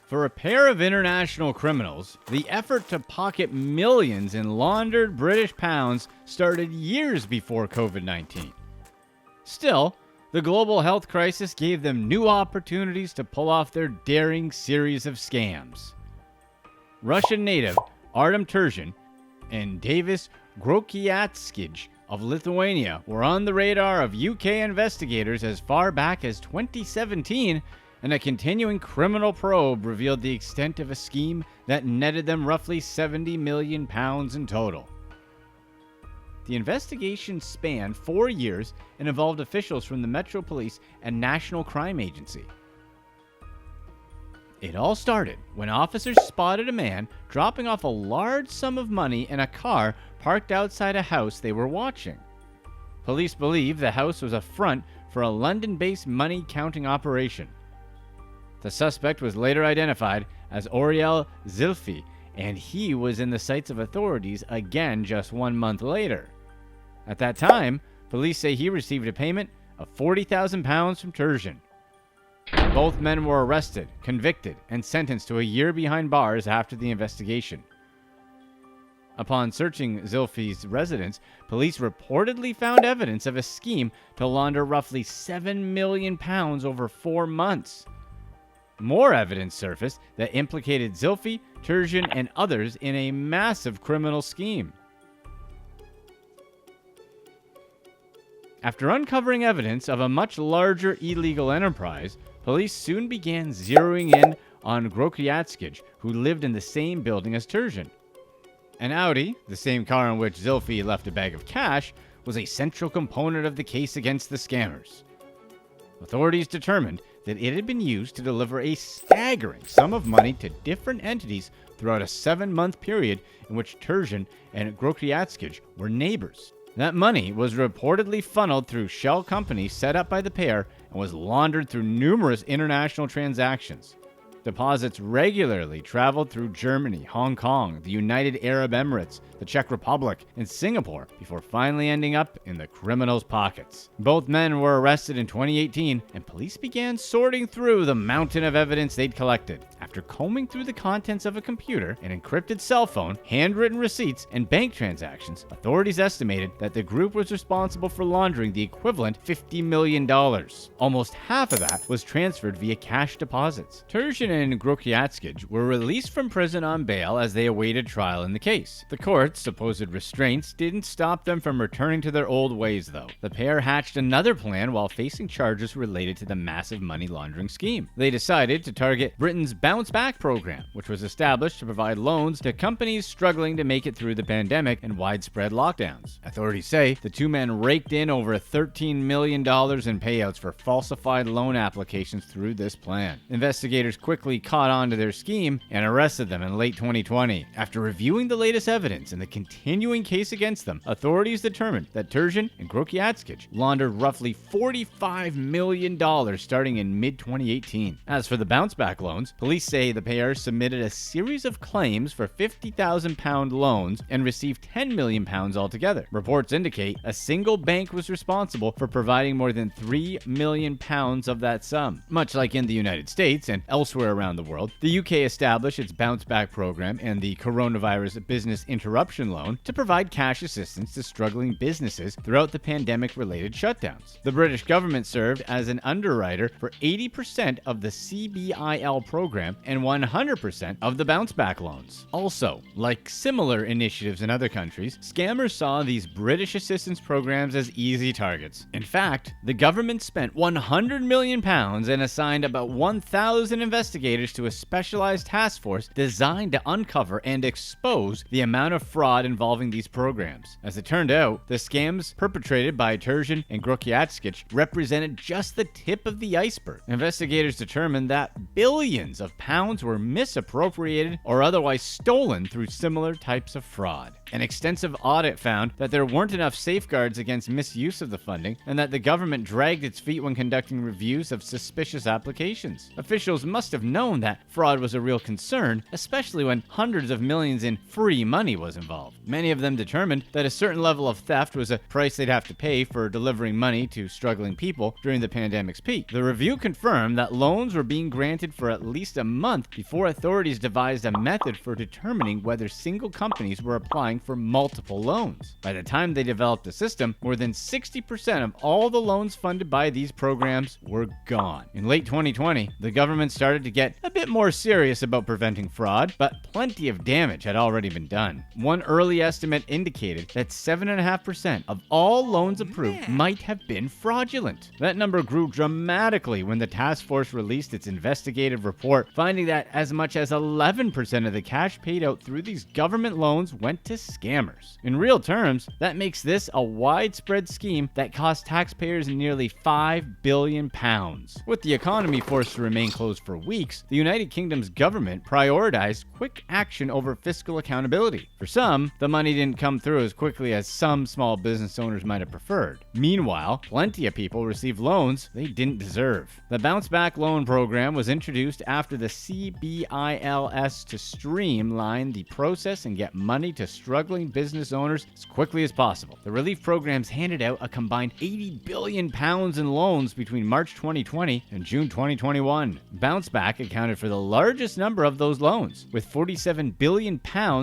For a pair of international criminals, the effort to pocket millions in laundered British pounds started years before COVID-19. Still, the global health crisis gave them new opportunities to pull off their daring series of scams. Russian native Artem Terzyan and Terzyan Grochiaskij of Lithuania were on the radar of UK investigators as far back as 2017, and a continuing criminal probe revealed the extent of a scheme that netted them roughly £70 million in total. The investigation spanned 4 years and involved officials from the Metro Police and National Crime Agency. It all started when officers spotted a man dropping off a large sum of money in a car parked outside a house they were watching. Police believe the house was a front for a London-based money counting operation. The suspect was later identified as Zylyfi, and he was in the sights of authorities again just 1 month later. At that time, police say he received a payment of £40,000 from Terzyan. Both men were arrested, convicted, and sentenced to a year behind bars after the investigation. Upon searching Zylyfi's residence, police reportedly found evidence of a scheme to launder roughly £7 million over 4 months. More evidence surfaced that implicated Zylyfi, Terzyan, and others in a massive criminal scheme. After uncovering evidence of a much larger illegal enterprise, police soon began zeroing in on Grochiaskij, who lived in the same building as Terzyan. An Audi, the same car in which Zylyfi left a bag of cash, was a central component of the case against the scammers. Authorities determined that it had been used to deliver a staggering sum of money to different entities throughout a 7-month period in which Terzyan and Grochiatskij were neighbors. That money was reportedly funneled through shell companies set up by the pair and was laundered through numerous international transactions. Deposits regularly traveled through Germany, Hong Kong, the United Arab Emirates, the Czech Republic, and Singapore before finally ending up in the criminals' pockets. Both men were arrested in 2018, and police began sorting through the mountain of evidence they'd collected. After combing through the contents of a computer, an encrypted cell phone, handwritten receipts, and bank transactions, authorities estimated that the group was responsible for laundering the equivalent $50 million. Almost half of that was transferred via cash deposits. Terzyan and Grochiatskij were released from prison on bail as they awaited trial in the case. The court's supposed restraints didn't stop them from returning to their old ways, though. The pair hatched another plan while facing charges related to the massive money laundering scheme. They decided to target Britain's Bounce Back program, which was established to provide loans to companies struggling to make it through the pandemic and widespread lockdowns. Authorities say the two men raked in over $13 million in payouts for falsified loan applications through this plan. Investigators quickly caught on to their scheme and arrested them in late 2020. After reviewing the latest evidence in the continuing case against them, authorities determined that Terzyan and Grochiatskij laundered roughly $45 million starting in mid-2018. As for the bounce-back loans, police say the pair submitted a series of claims for £50,000 loans and received £10 million altogether. Reports indicate a single bank was responsible for providing more than £3 million of that sum. Much like in the United States and elsewhere around the world, the UK established its Bounce Back program and the Coronavirus Business Interruption Loan to provide cash assistance to struggling businesses throughout the pandemic-related shutdowns. The British government served as an underwriter for 80% of the CBIL program and 100% of the Bounce Back loans. Also, like similar initiatives in other countries, scammers saw these British assistance programs as easy targets. In fact, the government spent £100 million and assigned about 1,000 investigators to a specialized task force designed to uncover and expose the amount of fraud involving these programs. As it turned out, the scams perpetrated by Terzyan and Grochiatskij represented just the tip of the iceberg. Investigators determined that billions of pounds were misappropriated or otherwise stolen through similar types of fraud. An extensive audit found that there weren't enough safeguards against misuse of the funding, and that the government dragged its feet when conducting reviews of suspicious applications. Officials must have known that fraud was a real concern, especially when hundreds of millions in free money was involved. Many of them determined that a certain level of theft was a price they'd have to pay for delivering money to struggling people during the pandemic's peak. The review confirmed that loans were being granted for at least a month before authorities devised a method for determining whether single companies were applying for multiple loans. By the time they developed the system, more than 60% of all the loans funded by these programs were gone. In late 2020, the government started to get a bit more serious about preventing fraud, but plenty of damage had already been done. One early estimate indicated that 7.5% of all loans approved might have been fraudulent. That number grew dramatically when the task force released its investigative report, finding that as much as 11% of the cash paid out through these government loans went to scammers. In real terms, that makes this a widespread scheme that cost taxpayers nearly £5 billion. With the economy forced to remain closed for weeks, the United Kingdom's government prioritized quick action over fiscal accountability. For some, the money didn't come through as quickly as some small business owners might have preferred. Meanwhile, plenty of people received loans they didn't deserve. The Bounce Back Loan Program was introduced after the CBILS to streamline the process and get money to struggling business owners as quickly as possible. The relief programs handed out a combined £80 billion in loans between March 2020 and June 2021. Bounce Back accounted for the largest number of those loans, with £47 billion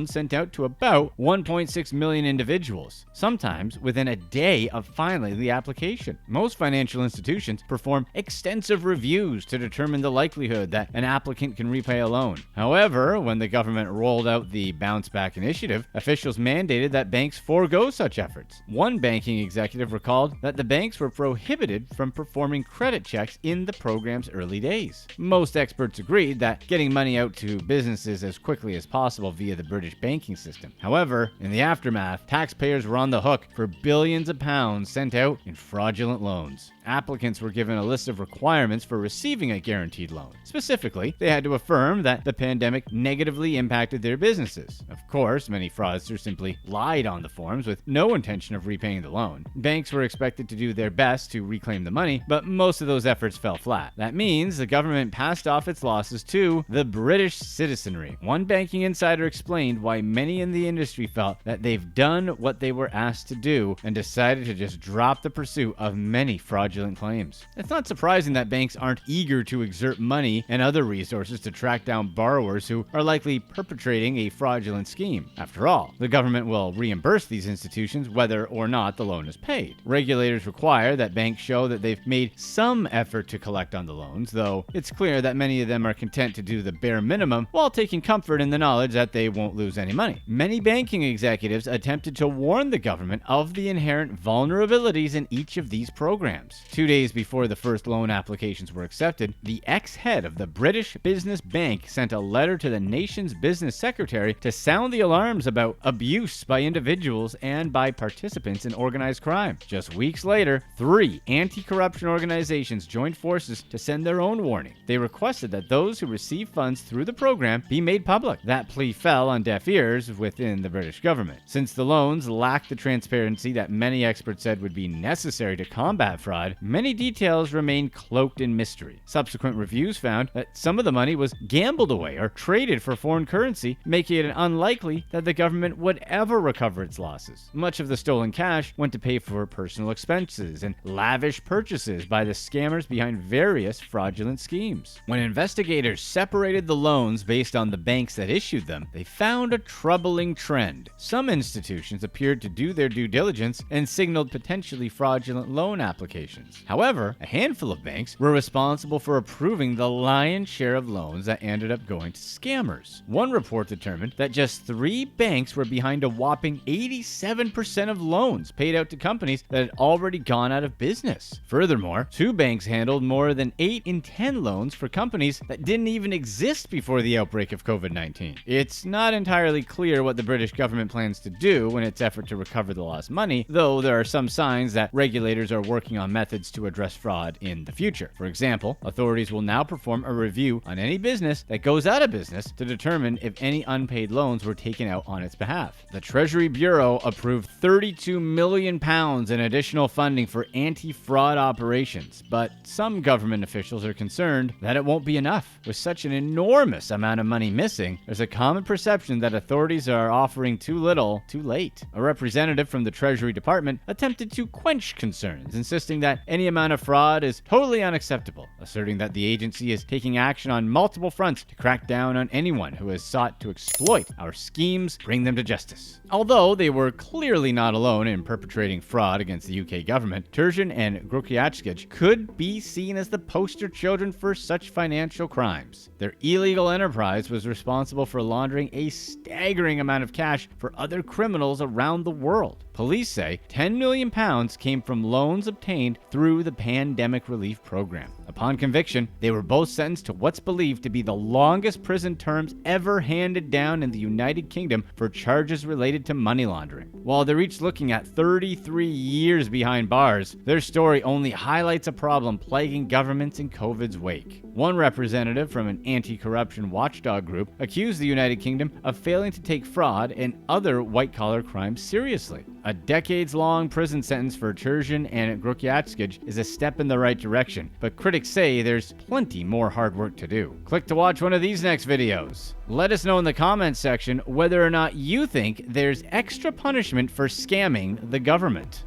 sent out to about 1.6 million individuals, sometimes within a day of filing the application. Most financial institutions perform extensive reviews to determine the likelihood that an applicant can repay a loan. However, when the government rolled out the Bounce Back initiative, officials mandated that banks forego such efforts. One banking executive recalled that the banks were prohibited from performing credit checks in the program's early days. Most experts agreed that getting money out to businesses as quickly as possible via the British banking system. However, in the aftermath, taxpayers were on the hook for billions of pounds sent out in fraudulent loans. Applicants were given a list of requirements for receiving a guaranteed loan. Specifically, they had to affirm that the pandemic negatively impacted their businesses. Of course, many fraudsters simply lied on the forms with no intention of repaying the loan. Banks were expected to do their best to reclaim the money, but most of those efforts fell flat. That means the government passed off its losses to the British citizenry. One banking insider explained why many in the industry felt that they've done what they were asked to do and decided to just drop the pursuit of many fraudulent claims. It's not surprising that banks aren't eager to exert money and other resources to track down borrowers who are likely perpetrating a fraudulent scheme. After all, the government will reimburse these institutions whether or not the loan is paid. Regulators require that banks show that they've made some effort to collect on the loans, though it's clear that many of them are content to do the bare minimum while taking comfort in the knowledge that they won't lose any money. Many banking executives attempted to warn the government of the inherent vulnerabilities in each of these programs. 2 days before the first loan applications were accepted, the ex-head of the British Business Bank sent a letter to the nation's business secretary to sound the alarms about abuse by individuals and by participants in organized crime. Just weeks later, 3 anti-corruption organizations joined forces to send their own warning. They requested that those who receive funds through the program be made public. That plea fell on deaf ears within the British government. Since the loans lacked the transparency that many experts said would be necessary to combat fraud, many details remain cloaked in mystery. Subsequent reviews found that some of the money was gambled away or traded for foreign currency, making it unlikely that the government would ever recover its losses. Much of the stolen cash went to pay for personal expenses and lavish purchases by the scammers behind various fraudulent schemes. When investigators separated the loans based on the banks that issued them, they found a troubling trend. Some institutions appeared to do their due diligence and signaled potentially fraudulent loan applications. However, a handful of banks were responsible for approving the lion's share of loans that ended up going to scammers. One report determined that just 3 banks were behind a whopping 87% of loans paid out to companies that had already gone out of business. Furthermore, 2 banks handled more than 8 in 10 loans for companies that didn't even exist before the outbreak of COVID-19. It's not entirely clear what the British government plans to do in its effort to recover the lost money, though there are some signs that regulators are working on methods methods to address fraud in the future. For example, authorities will now perform a review on any business that goes out of business to determine if any unpaid loans were taken out on its behalf. The Treasury Bureau approved £32 million in additional funding for anti-fraud operations, but some government officials are concerned that it won't be enough. With such an enormous amount of money missing, there's a common perception that authorities are offering too little, too late. A representative from the Treasury Department attempted to quench concerns, insisting that any amount of fraud is totally unacceptable, asserting that the agency is taking action on multiple fronts to crack down on anyone who has sought to exploit our schemes, bring them to justice. Although they were clearly not alone in perpetrating fraud against the UK government, Terzyan and Grochiatskij could be seen as the poster children for such financial crimes. Their illegal enterprise was responsible for laundering a staggering amount of cash for other criminals around the world. Police say £10 million came from loans obtained through the Pandemic Relief Program. Upon conviction, they were both sentenced to what's believed to be the longest prison terms ever handed down in the United Kingdom for charges related to money laundering. While they're each looking at 33 years behind bars, their story only highlights a problem plaguing governments in COVID's wake. One representative from an anti-corruption watchdog group accused the United Kingdom of failing to take fraud and other white-collar crimes seriously. A decades-long prison sentence for Terzyan and Grochiatskij is a step in the right direction, but critics say there's plenty more hard work to do. Click to watch one of these next videos. Let us know in the comments section whether or not you think there's extra punishment for scamming the government.